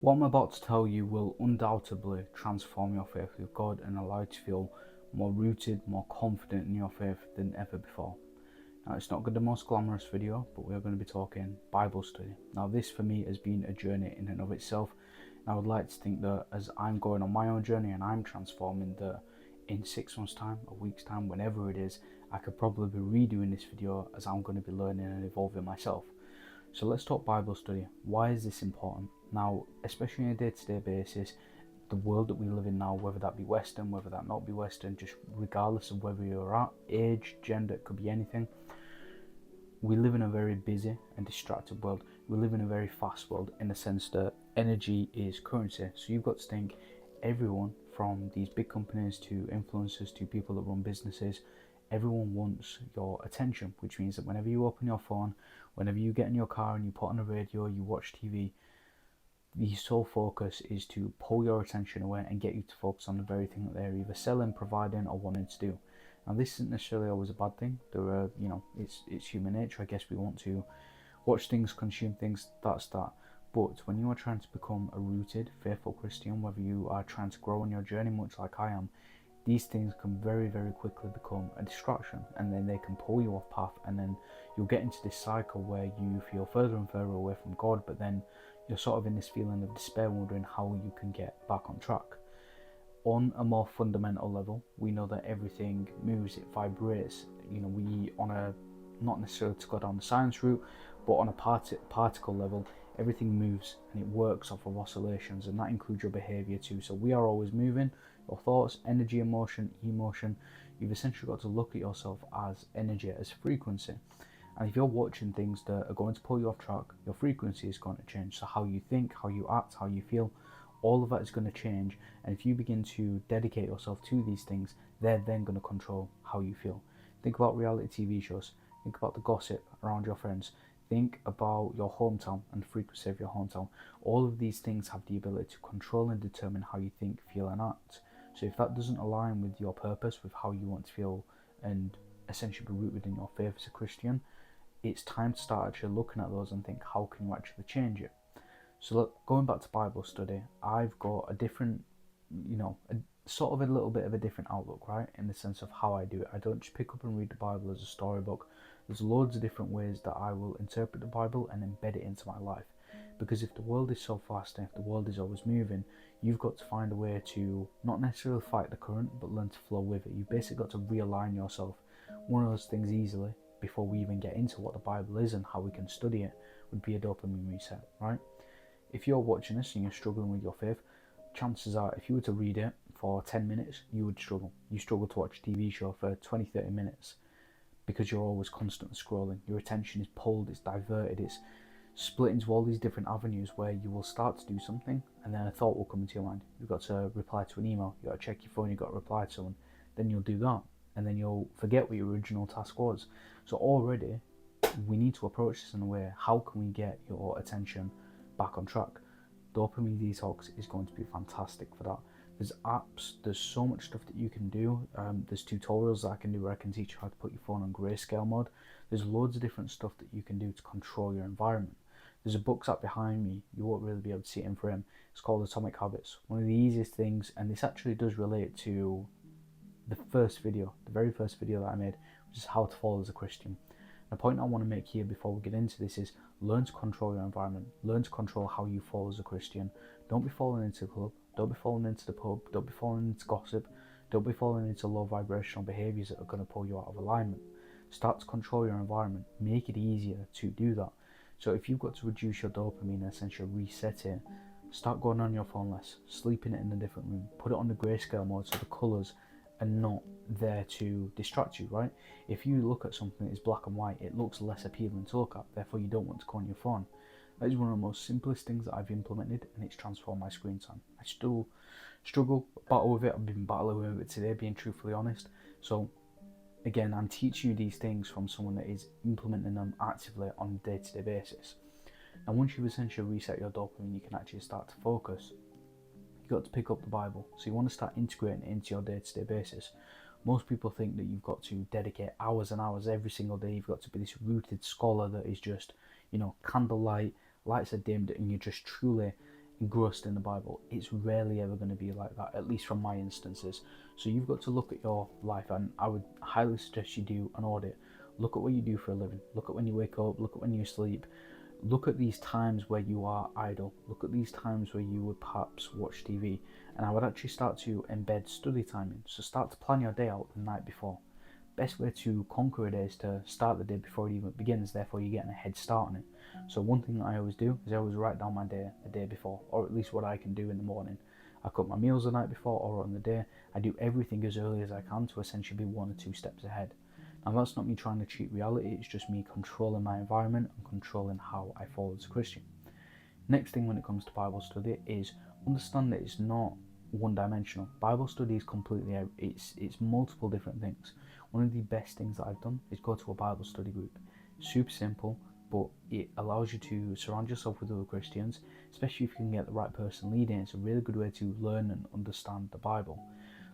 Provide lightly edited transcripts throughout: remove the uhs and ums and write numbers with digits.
What I'm about to tell you will undoubtedly transform your faith with God and allow you to feel more rooted, more confident in your faith than ever before. Now, it's not going to be the most glamorous video, but we're going to be talking Bible study. Now, this for me has been a journey in and of itself. And I would like to think that as I'm going on my own journey and I'm transforming, that in 6 months' time, a week's time, whenever it is, I could probably be redoing this video as I'm going to be learning and evolving myself. So let's talk Bible study. Why is this important? Now, especially on a day-to-day basis, the world that we live in now, whether that be Western, whether that not be Western, just regardless of whether you're at, age, gender, it could be anything, we live in a very busy and distracted world. We live in a very fast world in the sense that energy is currency. So you've got to think everyone from these big companies to influencers to people that run businesses, everyone wants your attention, which means that whenever you open your phone, whenever you get in your car and you put on the radio, you watch TV, the sole focus is to pull your attention away and get you to focus on the very thing that they're either selling, providing, or wanting to do. Now, this isn't necessarily always a bad thing. There are, it's human nature. I guess we want to watch things, consume things. That's that. But when you are trying to become a rooted, faithful Christian, whether you are trying to grow on your journey, much like I am, these things can very, very quickly become a distraction, and then they can pull you off path, and then you'll get into this cycle where you feel further and further away from God, but then you're sort of in this feeling of despair, wondering how you can get back on track. On a more fundamental level, we know that everything moves, it vibrates. We on a, not necessarily to go down the science route, but on a particle level, everything moves and it works off of oscillations, and that includes your behavior too. So we are always moving. Your thoughts, energy, emotion. You've essentially got to look at yourself as energy, as frequency. And if you're watching things that are going to pull you off track, your frequency is going to change. So how you think, how you act, how you feel, all of that is going to change. And if you begin to dedicate yourself to these things, they're then going to control how you feel. Think about reality TV shows. Think about the gossip around your friends. Think about your hometown and the frequency of your hometown. All of these things have the ability to control and determine how you think, feel, and act. So if that doesn't align with your purpose, with how you want to feel, and essentially be rooted in your faith as a Christian, it's time to start actually looking at those and think, how can you actually change it? So look, going back to Bible study, I've got a different, sort of a little bit of a different outlook, right? In the sense of how I do it. I don't just pick up and read the Bible as a storybook. There's loads of different ways that I will interpret the Bible and embed it into my life. Because if the world is so fast and if the world is always moving, you've got to find a way to not necessarily fight the current, but learn to flow with it. You've basically got to realign yourself. One of those things easily, before we even get into what the Bible is and how we can study it, would be a dopamine reset, right? If you're watching this and you're struggling with your faith, chances are if you were to read it for 10 minutes, you would struggle. You struggle to watch a TV show for 20-30 minutes because you're always constantly scrolling. Your attention is pulled, it's diverted, it's split into all these different avenues where you will start to do something and then a thought will come into your mind. You've got to reply to an email, you've got to check your phone, you've got to reply to someone, then you'll do that and then you'll forget what your original task was. So already we need to approach this in a way, how can we get your attention back on track? Dopamine detox is going to be fantastic for that. There's apps, there's so much stuff that you can do. There's tutorials that I can do where I can teach you how to put your phone on grayscale mode. There's loads of different stuff that you can do to control your environment. There's a book sat behind me, you won't really be able to see it in frame. It's called Atomic Habits. One of the easiest things, and this actually does relate to the very first video that I made, which is how to fall as a Christian. The point I want to make here before we get into this is learn to control your environment. Learn to control how you fall as a Christian. Don't be falling into the club. Don't be falling into the pub. Don't be falling into gossip. Don't be falling into low vibrational behaviours that are going to pull you out of alignment. Start to control your environment. Make it easier to do that. So if you've got to reduce your dopamine and essentially reset it, start going on your phone less. Sleep in it in a different room. Put it on the grayscale mode so the colours are not there to distract you, right? If you look at something that is black and white, it looks less appealing to look at, therefore you don't want to go on your phone. That is one of the most simplest things that I've implemented, and it's transformed my screen time. I still struggle, battle with it. I've been battling with it today, being truthfully honest. So again, I'm teaching you these things from someone that is implementing them actively on a day-to-day basis. And once you've essentially reset your dopamine, you can actually start to focus. You've got to pick up the Bible. So you want to start integrating it into your day-to-day basis. Most people think that you've got to dedicate hours and hours every single day. You've got to be this rooted scholar that is just, candlelight, lights are dimmed, and you're just truly engrossed in the Bible. It's rarely ever going to be like that, at least from my instances. So you've got to look at your life, and I would highly suggest you do an audit. Look at what you do for a living. Look at when you wake up. Look at when you sleep. Look at these times where you are idle. Look at these times where you would perhaps watch TV. And I would actually start to embed study time in. So start to plan your day out the night before. Best way to conquer a day is to start the day before it even begins, therefore you're getting a head start on it. So one thing that I always do is I always write down my day the day before, or at least what I can do in the morning. I cook my meals the night before or on the day. I do everything as early as I can to essentially be 1 or 2 steps ahead. Now that's not me trying to cheat reality, it's just me controlling my environment and controlling how I fall as a Christian. Next thing when it comes to Bible study is understand that it's not one-dimensional. Bible study is completely, it's multiple different things. One of the best things that I've done is go to a Bible study group. Super simple, but it allows you to surround yourself with other Christians, especially if you can get the right person leading. It's a really good way to learn and understand the Bible.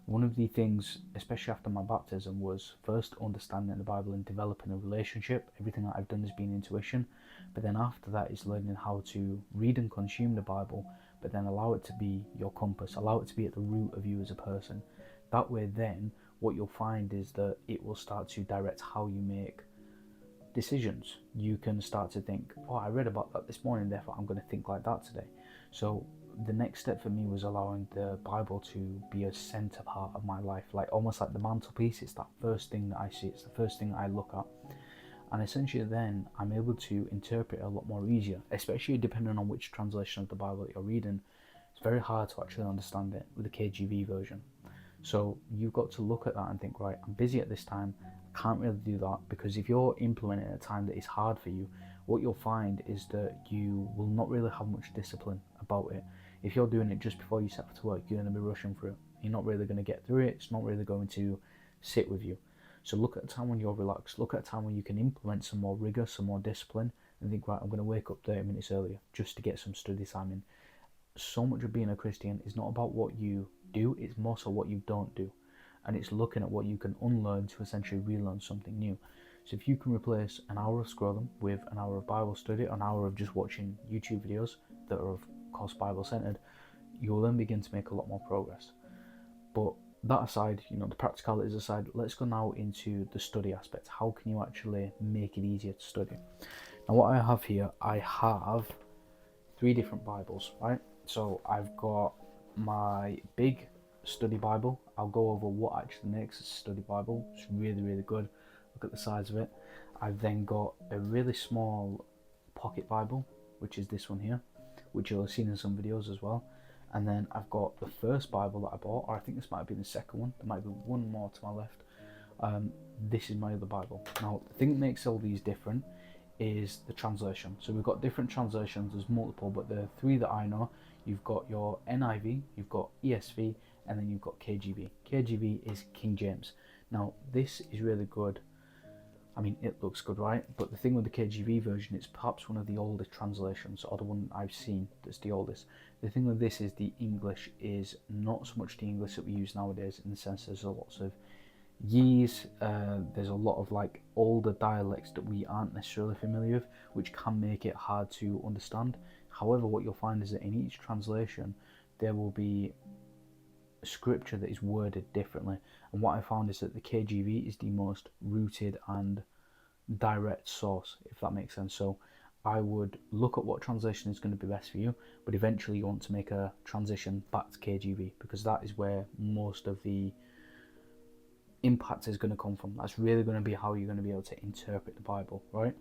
One of the things, especially after my baptism, was first understanding the Bible and developing a relationship. Everything that I've done has been intuition, but then after that is learning how to read and consume the Bible, but then allow it to be your compass, allow it to be at the root of you as a person. That way then, what you'll find is that it will start to direct how you make decisions. You can start to think, oh, I read about that this morning, therefore I'm going to think like that today. So the next step for me was allowing the Bible to be a center part of my life, like almost like the mantelpiece. It's that first thing that I see, it's the first thing that I look at. And essentially then I'm able to interpret it a lot more easier, especially depending on which translation of the Bible that you're reading. It's very hard to actually understand it with the KJV version. So you've got to look at that and think, right, I'm busy at this time, I can't really do that, because if you're implementing at a time that is hard for you, what you'll find is that you will not really have much discipline about it. If you're doing it just before you set off to work, you're going to be rushing through it. You're not really going to get through it. It's not really going to sit with you. So look at a time when you're relaxed. Look at a time when you can implement some more rigor, some more discipline, and think, right, I'm going to wake up 30 minutes earlier just to get some study time in. So much of being a Christian is not about what you do, it's more so what you don't do. And it's looking at what you can unlearn to essentially relearn something new. So if you can replace an hour of scrolling with an hour of Bible study, an hour of just watching YouTube videos that are of course Bible centered, you'll then begin to make a lot more progress. But that aside, the practicalities aside, let's go now into the study aspect. How can you actually make it easier to study? Now what I have here, I have 3 different Bibles, right? So I've got my big study Bible. I'll go over what actually makes a study Bible. It's really, really good. Look at the size of it. I've then got a really small pocket Bible, which is this one here, which you'll have seen in some videos as well. And then I've got the first Bible that I bought, or I think this might have been the second one. There might be one more to my left. This is my other Bible. Now, the thing that makes all these different is the translation. So we've got different translations, there's multiple, but the 3 that I know, you've got your NIV, you've got ESV, and then you've got KJV. KJV is King James. Now, this is really good. I mean, it looks good, right? But the thing with the KJV version, it's perhaps one of the oldest translations, or the one I've seen that's the oldest. The thing with this is the English is not so much the English that we use nowadays, in the sense there's lots of ye's, there's a lot of like older dialects that we aren't necessarily familiar with, which can make it hard to understand. However, what you'll find is that in each translation, there will be scripture that is worded differently, and what I found is that the KJV is the most rooted and direct source, if that makes sense. So I would look at what translation is going to be best for you, but eventually you want to make a transition back to KJV, because that is where most of the impact is going to come from. That's really going to be how you're going to be able to interpret the Bible, right?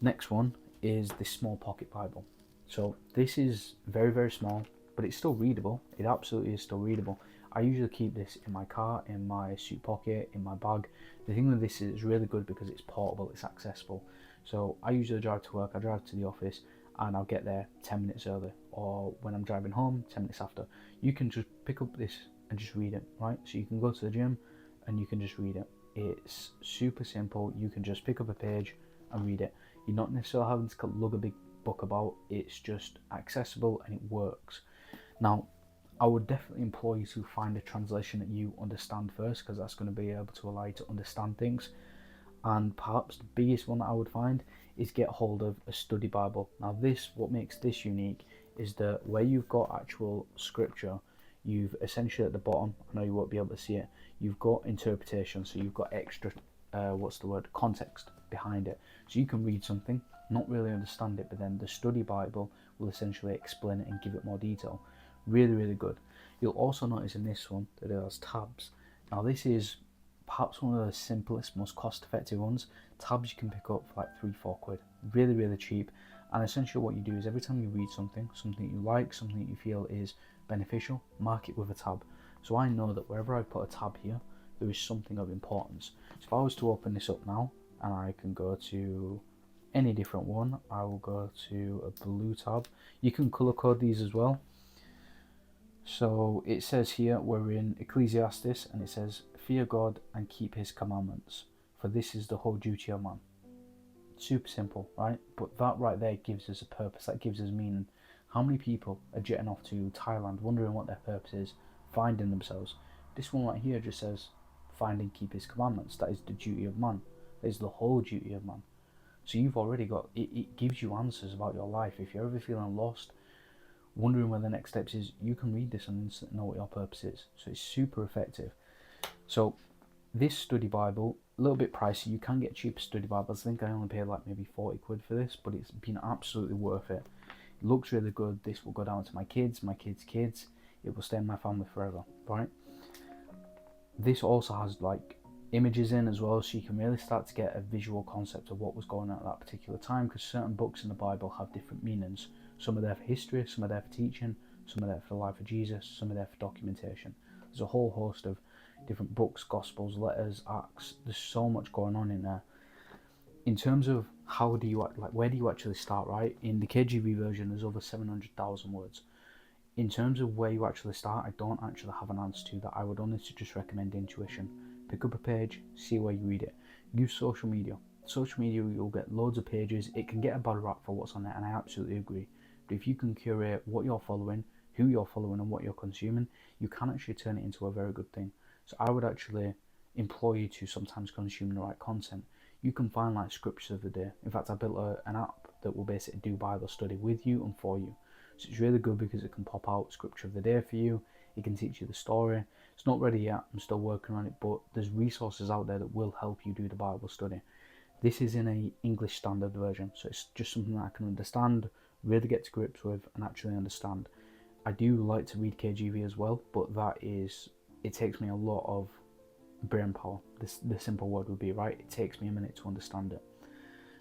Next one is this small pocket Bible. So this is very, very small, but it's still readable. It absolutely is still readable. I usually keep this in my car, in my suit pocket, in my bag. The thing with this is it's really good because it's portable, it's accessible. So I usually drive to work, I drive to the office, and I'll get there 10 minutes early, or when I'm driving home, 10 minutes after. You can just pick up this and just read it, right? So you can go to the gym and you can just read it. It's super simple. You can just pick up a page and read it. You're not necessarily having to lug a big book about. It's just accessible and it works. Now, I would definitely implore you to find a translation that you understand first, because that's going to be able to allow you to understand things. And perhaps the biggest one that I would find is get hold of a study Bible. Now this, what makes this unique is that where you've got actual scripture, you've essentially at the bottom, I know you won't be able to see it, you've got interpretation, so you've got extra, context behind it. So you can read something, not really understand it, but then the study Bible will essentially explain it and give it more detail. Really, really good. You'll also notice in this one that it has tabs. Now this is perhaps one of the simplest, most cost-effective ones. Tabs you can pick up for like £3-4. Really, really cheap. And essentially what you do is every time you read something you like, something that you feel is beneficial, mark it with a tab. So I know that wherever I put a tab here, there is something of importance. So if I was to open this up now, and I can go to any different one, I will go to a blue tab. You can color code these as well. So it says here, we're in Ecclesiastes, and it says, fear God and keep his commandments, for this is the whole duty of man. Super simple, right? But that right there gives us a purpose, that gives us meaning. How many people are jetting off to Thailand wondering what their purpose is, finding themselves? This one right here just says, find and keep his commandments. That is the duty of man. That is the whole duty of man. So you've already got, it gives you answers about your life. If you're ever feeling lost, wondering where the next steps is, you can read this and instantly know what your purpose is. So it's super effective. So this study Bible, a little bit pricey. You can get cheaper study Bibles. I think I only paid like maybe 40 quid for this, but it's been absolutely worth it. It looks really good. This will go down to my kids' kids. It will stay in my family forever, right? This also has like images in as well, so you can really start to get a visual concept of what was going on at that particular time, because certain books in the Bible have different meanings. Some are there for history, some are there for teaching, some are there for the life of Jesus, some are there for documentation. There's a whole host of different books, gospels, letters, acts. There's so much going on in there. In terms of how do you, where do you actually start, right? In the KJV version, there's over 700,000 words. In terms of where you actually start, I don't actually have an answer to that. I would honestly just recommend intuition. Pick up a page, see where you read it. Use social media. Social media, you'll get loads of pages. It can get a bad rap for what's on it, and I absolutely agree. But if you can curate what you're following, who you're following, and what you're consuming, you can actually turn it into a very good thing. So I would actually implore you to sometimes consume the right content. You can find like scriptures of the day. In fact, I built an app that will basically do Bible study with you and for you. So it's really good because it can pop out scripture of the day for you. It can teach you the story. It's not ready yet. I'm still working on it, but there's resources out there that will help you do the Bible study. This is in a English standard version, so it's just something that I can understand, really get to grips with, and actually understand. I do like to read KJV as well, but it takes me a lot of brain power. The simple word would be, right? It takes me a minute to understand it.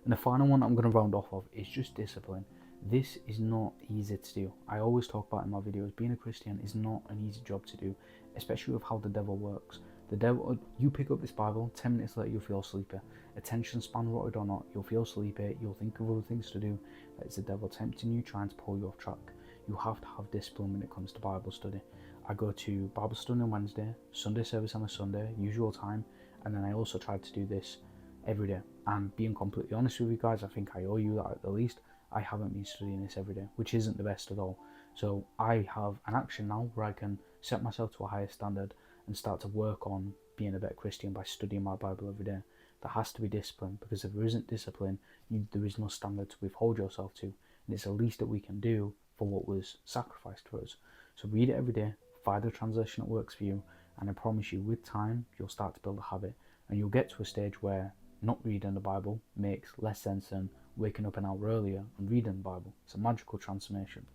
And the final one I'm going to round off of is just discipline. This is not easy to do. I always talk about in my videos, being a Christian is not an easy job to do, especially with how the devil works. The devil, you pick up this Bible, 10 minutes later you'll feel sleepy. Attention span rotted or not, you'll feel sleepy, you'll think of other things to do. That is the devil tempting you, trying to pull you off track. You have to have discipline when it comes to Bible study. I go to Bible study on Wednesday, Sunday service on a Sunday, usual time, and then I also try to do this every day. And being completely honest with you guys, I think I owe you that at the least. I haven't been studying this every day, which isn't the best at all. So I have an action now where I can set myself to a higher standard and start to work on being a better Christian by studying my Bible every day. There has to be discipline, because if there isn't discipline, there is no standard to withhold yourself to, and it's the least that we can do for what was sacrificed for us. So read it every day, find a translation that works for you, and I promise you, with time, you'll start to build a habit, and you'll get to a stage where not reading the Bible makes less sense than waking up an hour earlier and reading the Bible. It's a magical transformation.